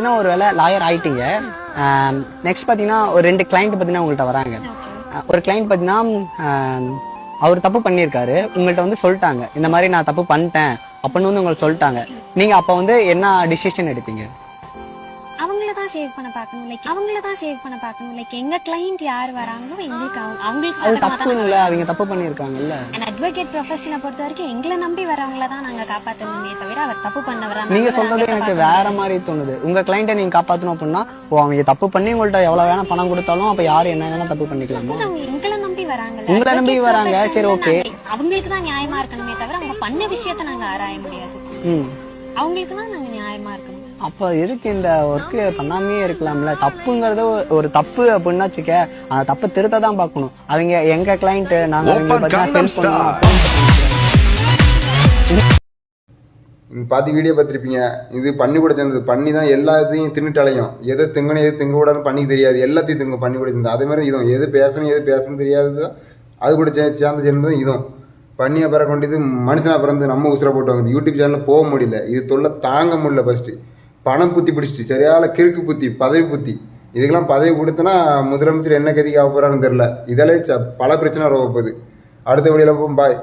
ஒரு வேளை லாயர் ஆயிட்டீங்க. நெக்ஸ்ட் பாத்தீங்கன்னா ஒரு 2 கிளைண்ட் பாத்தீங்கன்னா உங்கள்கிட்ட வராங்க. ஒரு கிளைண்ட் பாத்தீங்கன்னா அவர் தப்பு பண்ணியிருக்காரு, உங்கள்கிட்ட வந்து சொல்லிட்டாங்க இந்த மாதிரி நான் தப்பு பண்ணிட்டேன் அப்படின்னு வந்து உங்களுக்கு சொல்லிட்டாங்க. நீங்க அப்ப வந்து என்ன டிசிஷன் எடுப்பீங்க? அவங்களதான் சேவ் பண்ண பார்க்கணும். லைக் எங்க கிளைண்ட் யார் வராங்களோ எங்களுக்கு அவங்களுக்கு தப்பு இல்ல, அவங்க தப்பு பண்ணிருக்காங்கல்ல. அட்வொகேட் ப்ரொஃபஷனை பொறுத்த வரைக்கும் எங்களை நம்பி வரவங்கள தான் நாங்க காப்பாத்தணுமே தவிர அவர் தப்பு பண்ணவரா. நீங்க சொல்றது எனக்கு வேற மாதிரி தோணுது. உங்க கிளைண்ட்டை நீங்க காப்பாத்தணும் அப்படின்னா அவங்க தப்பு பண்ணி உங்கள்ட்ட எவ்வளவு வேணா பணம் கொடுத்தாலும் அப்ப யாரு என்ன வேணா தப்பு பண்ணிக்கலாமா? எங்களை நம்பி வராங்க, உங்களை நம்பி வராங்க. சரி, ஓகே, அவங்களுக்கு தான் நியாயமா இருக்கணுமே தவிர அவங்க பண்ண விஷயத்த நாங்க ஆராய முடியாது. அவங்களுக்கு தான் நாங்க நியாயமா இருக்கணும். அப்ப எதுக்கு இந்த ஒர்க் பண்ணாமே இருக்கலாம்ல? தப்புங்கிறது ஒரு தப்பு அப்படின்னா வச்சுக்க, அந்த தப்பு திருத்த தான் பார்க்கணும். அவங்க எங்க கிளைண்ட், நாங்க பாதி வீடியோ பார்த்துருப்பீங்க. இது பண்ணி கூட சேர்ந்தது, பண்ணி தான் எல்லாத்தையும் தின்னுட்டாலையும் எதை திங்கணும் எது திங்க கூடாதுன்னு பண்ணி தெரியாது, எல்லாத்தையும் திங்க பண்ணி கூட சேர்ந்தது. அதே மாதிரி இதுவும் எது பேசணும் தெரியாது, அது கூட சேர்ந்து சேர்ந்தது. இதுவும் பண்ணியை பிற கொண்டு மனுஷனாக பிறந்து நம்ம உசுரை போட்டு வாங்குது. யூடியூப் சேனலில் போக முடியல, இது தொல்லை தாங்க முடியல. ஃபஸ்ட்டு பணம் புத்தி பிடிச்சிட்டு சரியால கிறுக்கு புத்தி, பதவி புத்தி. இதுக்கெல்லாம் பதவி கொடுத்தனா முதலமைச்சர் என்ன கதிக்கு ஆக போகிறான்னு தெரில. இதெல்லாம் பல பிரச்சனை வரப்போகுது. அடுத்த வழியில் போகும். பாய்.